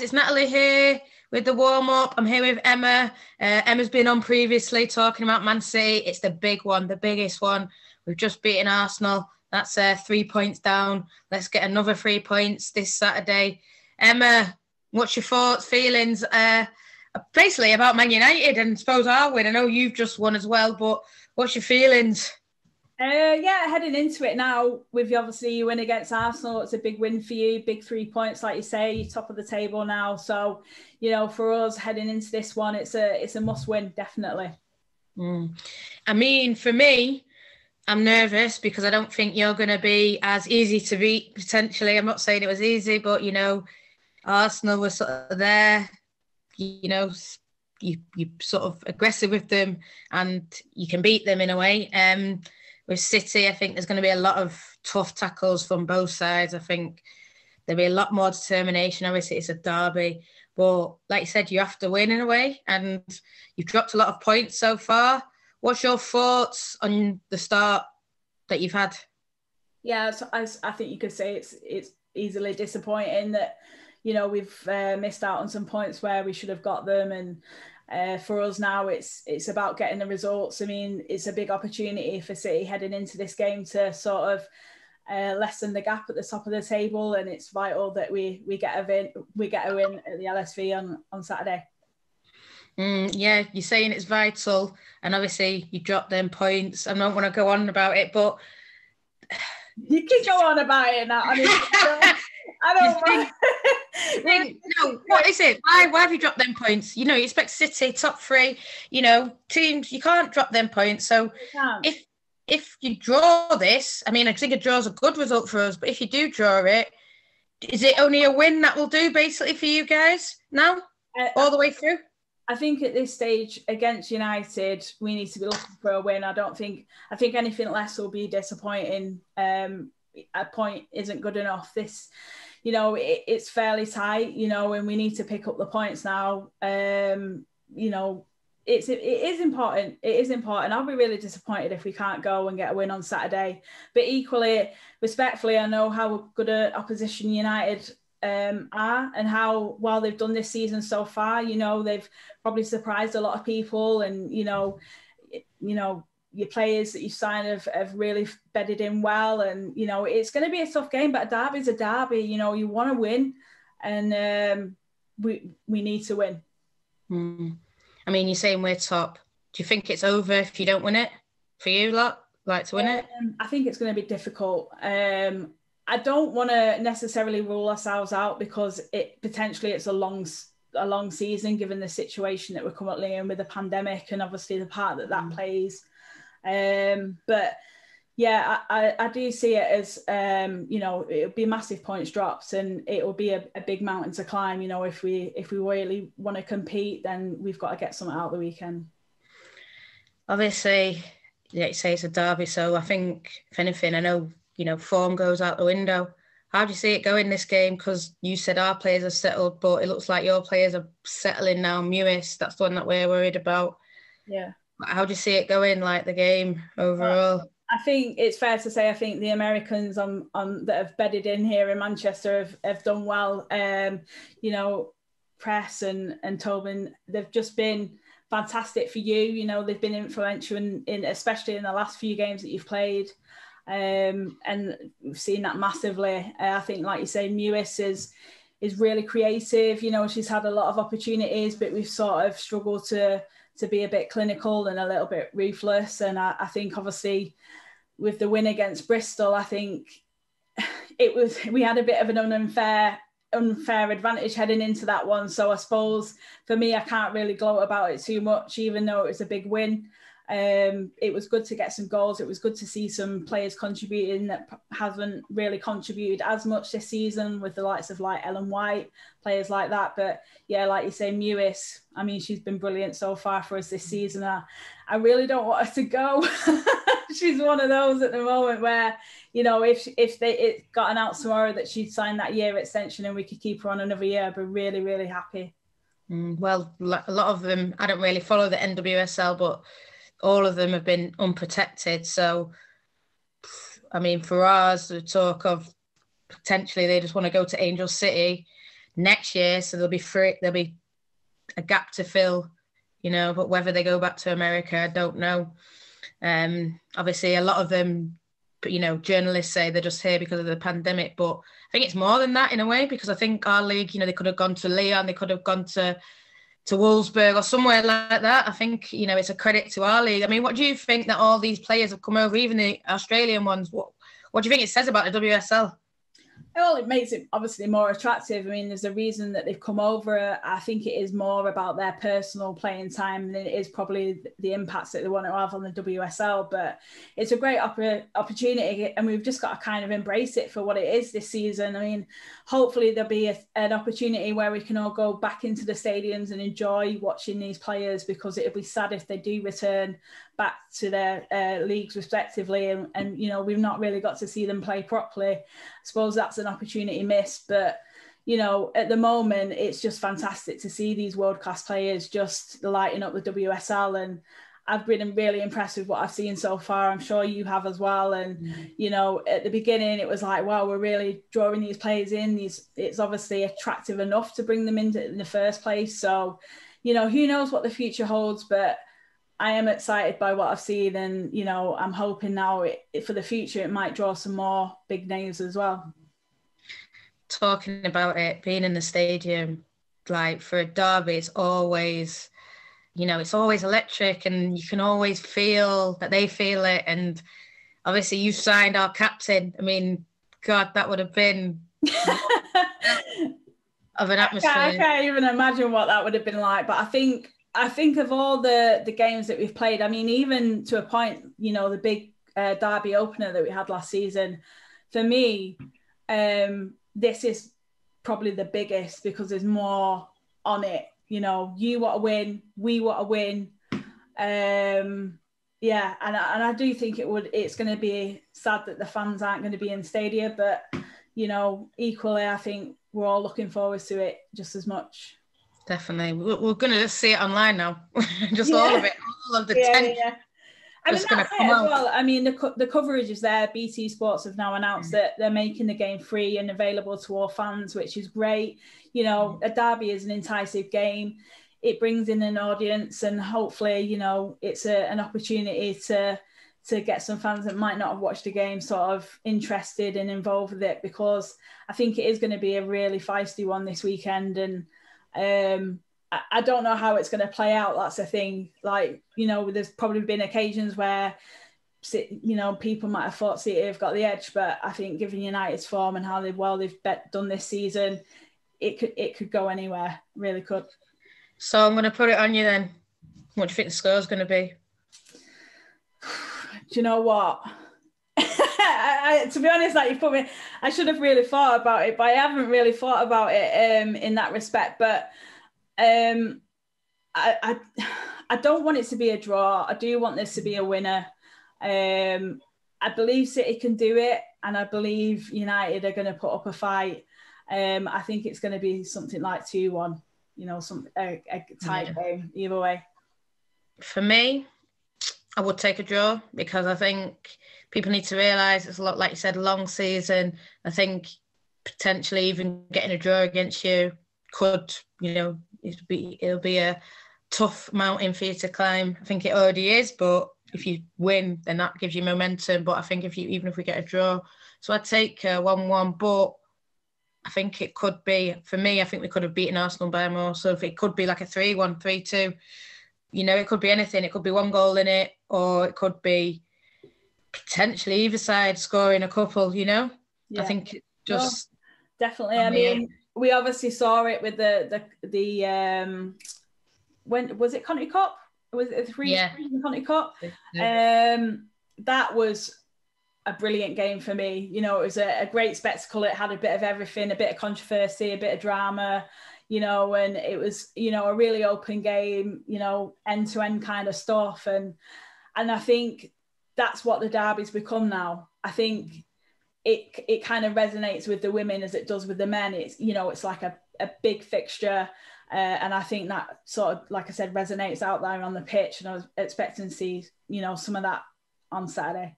It's Natalie here with the warm-up. I'm here with Emma. Emma's been on previously talking about Man City. It's the big one, the biggest one. We've just beaten Arsenal. That's 3 points down. Let's get another 3 points this Saturday. Emma, what's your thoughts, feelings, basically about Man United and suppose our win? I know you've just won as well, but what's your feelings? Heading into it now, with obviously you win against Arsenal, it's a big win for you, big 3 points, like you say, you're top of the table now. So, for us heading into this one, it's a must win, definitely. I mean, for me, I'm nervous because I don't think you're going to be as easy to beat, potentially. I'm not saying it was easy, but, Arsenal was sort of there, you're sort of aggressive with them and you can beat them in a way. With City, I think there's going to be a lot of tough tackles from both sides. I think there'll be a lot more determination. Obviously, it's a derby. But like you said, you have to win in a way. And you've dropped a lot of points so far. What's your thoughts on the start that you've had? Yeah, so I think you could say it's easily disappointing that, we've missed out on some points where we should have got them. And for us now, it's about getting the results. I mean, it's a big opportunity for City heading into this game to sort of lessen the gap at the top of the table, and it's vital that we get a win at the LSV on Saturday. Yeah, you're saying it's vital, and obviously you dropped them points. I don't want to go on about it, but you can go on about it now. I mean, I don't. No, what is it? Why have you dropped them points? You expect City top three. Teams, you can't drop them points. So if you draw this, I mean, I think a draw is a good result for us. But if you do draw it, is it only a win that will do basically for you guys now, all the way through? I think at this stage against United, we need to be looking for a win. I think anything less will be disappointing. A point isn't good enough. This, it's fairly tight, and we need to pick up the points now. It is important. It is important. I'll be really disappointed if we can't go and get a win on Saturday. But equally, respectfully, I know how good an opposition United are and how well they've done this season so far. They've probably surprised a lot of people, and your players that you sign have really bedded in well, and it's going to be a tough game, but a derby's a derby. You want to win, and we need to win. I mean, you're saying we're top. Do you think it's over if you don't win it? For you lot, like to win it? I think it's going to be difficult. I don't want to necessarily rule ourselves out because it's a long season given the situation that we're currently in with the pandemic and obviously the part that plays. But yeah, I do see it as it'll be massive points drops, and it will be a big mountain to climb. If we really want to compete, then we've got to get something out the weekend. Obviously, like you say, it's a derby, so I think if anything, I know form goes out the window. How do you see it going this game? Because you said our players are settled, but it looks like your players are settling now. Mewis, that's the one that we're worried about. Yeah. How do you see it going, like the game overall? I think it's fair to say I think the Americans on that have bedded in here in Manchester have done well. Press and Tobin, they've just been fantastic for you. They've been influential in especially in the last few games that you've played. And we've seen that massively. I think, like you say, Mewis is really creative. She's had a lot of opportunities, but we've sort of struggled to be a bit clinical and a little bit ruthless. And I think obviously with the win against Bristol, I think we had a bit of an unfair advantage heading into that one. So I suppose for me, I can't really gloat about it too much, even though it was a big win. It was good to get some goals. It was good to see some players contributing that haven't really contributed as much this season, with the likes of like Ellen White, players like that. But yeah, like you say, Mewis, I mean, she's been brilliant so far for us this season. I really don't want her to go. She's one of those at the moment where, if it got announced tomorrow that she'd signed that year extension and we could keep her on another year, I'd be really, really happy. Well, a lot of them, I don't really follow the NWSL, but all of them have been unprotected. So, I mean, for us, the talk of potentially they just want to go to Angel City. next year, so there'll be a gap to fill, but whether they go back to America, I don't know. Obviously, a lot of them, journalists say they're just here because of the pandemic, but I think it's more than that in a way, because I think our league, they could have gone to Lyon, they could have gone to Wolfsburg or somewhere like that. I think, it's a credit to our league. I mean, what do you think that all these players have come over, even the Australian ones? What do you think it says about the WSL? Well, it makes it obviously more attractive. I mean, there's a reason that they've come over. I think it is more about their personal playing time than it is probably the impacts that they want to have on the WSL. But it's a great opportunity, and we've just got to kind of embrace it for what it is this season. I mean, hopefully there'll be an opportunity where we can all go back into the stadiums and enjoy watching these players, because it'll be sad if they do return back to their leagues respectively, and we've not really got to see them play properly. I suppose that's an opportunity missed, but at the moment it's just fantastic to see these world-class players just lighting up the WSL, and I've been really impressed with what I've seen so far. I'm sure you have as well. And at the beginning it was like, wow, we're really drawing these players in. It's obviously attractive enough to bring them in the first place. So who knows what the future holds, but I am excited by what I've seen, and I'm hoping now for the future it might draw some more big names as well. Talking about it being in the stadium, like for a derby, it's always, it's always electric, and you can always feel that they feel it. And obviously, you signed our captain. I mean, God, that would have been of an atmosphere. I can't even imagine what that would have been like. But I think of all the games that we've played, I mean, even to a point, the big derby opener that we had last season, for me, this is probably the biggest, because there's more on it. You want to win, we want to win. And I do think it's going to be sad that the fans aren't going to be in stadia, but equally, I think we're all looking forward to it just as much. Definitely. We're going to just see it online now. Just all of it, all of the tension. Yeah. I mean, that's it as well. I mean, the coverage is there. BT Sports have now announced that they're making the game free and available to all fans, which is great. A derby is an incisive game. It brings in an audience, and hopefully, it's an opportunity to get some fans that might not have watched the game sort of interested and involved with it, because I think it is going to be a really feisty one this weekend. And I don't know how it's going to play out. That's the thing. Like, there's probably been occasions where, people might have thought City have got the edge, but I think given United's form and how they've done this season, it could go anywhere. Really could. So I'm going to put it on you then. What do you think the score's going to be? Do you know what? To be honest, like you put me, I should have really thought about it, but I haven't really thought about it in that respect. But I don't want it to be a draw. I do want this to be a winner. I believe City can do it, and I believe United are going to put up a fight. I think it's going to be something like 2-1. A tight game either way. For me, I would take a draw, because I think people need to realise it's a lot, like you said, long season. I think potentially even getting a draw against you could, it'll be a tough mountain for you to climb. I think it already is, but if you win, then that gives you momentum. But I think even if we get a draw, so I'd take 1-1, but I think it could be, for me, I think we could have beaten Arsenal by more. So if it could be like a 3-1, 3-2, it could be anything. It could be one goal in it, or it could be potentially either side scoring a couple, I think it just... No, definitely. I mean, we obviously saw it with the when was it Conti Cup? Was it the three Conti Cup? That was a brilliant game for me. It was a great spectacle. It had a bit of everything, a bit of controversy, a bit of drama, and it was, a really open game, end-to-end kind of stuff. And I think that's what the derby's become now. I think it kind of resonates with the women as it does with the men. It's, it's like a big fixture. And I think that sort of, like I said, resonates out there on the pitch. And I was expecting to see, some of that on Saturday.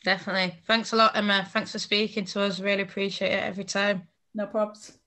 Definitely. Thanks a lot, Emma. Thanks for speaking to us. Really appreciate it every time. No probs.